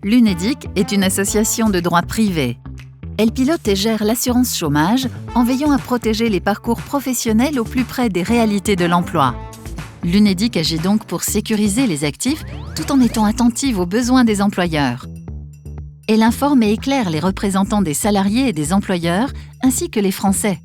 L'UNEDIC est une association de droit privé. Elle pilote et gère l'assurance chômage en veillant à protéger les parcours professionnels au plus près des réalités de l'emploi. L'UNEDIC agit donc pour sécuriser les actifs tout en étant attentive aux besoins des employeurs. Elle informe et éclaire les représentants des salariés et des employeurs ainsi que les Français.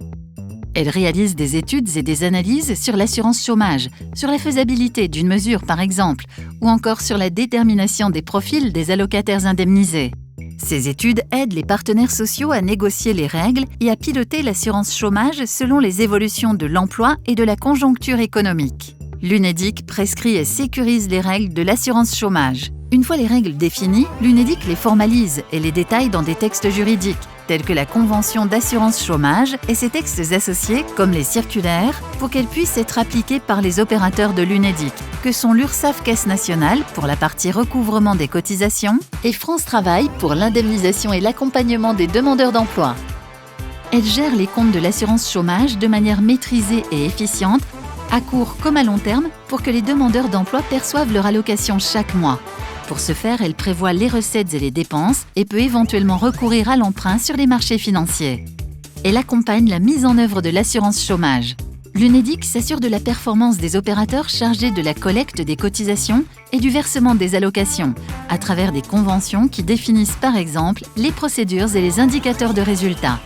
Elle réalise des études et des analyses sur l'assurance chômage, sur la faisabilité d'une mesure par exemple, ou encore sur la détermination des profils des allocataires indemnisés. Ces études aident les partenaires sociaux à négocier les règles et à piloter l'assurance chômage selon les évolutions de l'emploi et de la conjoncture économique. L'UNEDIC prescrit et sécurise les règles de l'assurance chômage. Une fois les règles définies, l'UNEDIC les formalise et les détaille dans des textes juridiques, tels que la Convention d'assurance chômage et ses textes associés, comme les circulaires, pour qu'elles puissent être appliquées par les opérateurs de l'UNEDIC, que sont l'URSSAF Caisse nationale pour la partie recouvrement des cotisations et France Travail pour l'indemnisation et l'accompagnement des demandeurs d'emploi. Elle gère les comptes de l'assurance chômage de manière maîtrisée et efficiente, à court comme à long terme, pour que les demandeurs d'emploi perçoivent leur allocation chaque mois. Pour ce faire, elle prévoit les recettes et les dépenses et peut éventuellement recourir à l'emprunt sur les marchés financiers. Elle accompagne la mise en œuvre de l'assurance chômage. L'UNEDIC s'assure de la performance des opérateurs chargés de la collecte des cotisations et du versement des allocations, à travers des conventions qui définissent par exemple les procédures et les indicateurs de résultats.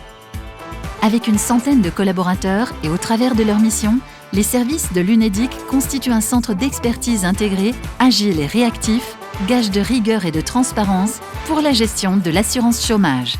Avec une centaine de collaborateurs et au travers de leur mission, les services de l'UNEDIC constituent un centre d'expertise intégré, agile et réactif, gage de rigueur et de transparence pour la gestion de l'assurance chômage.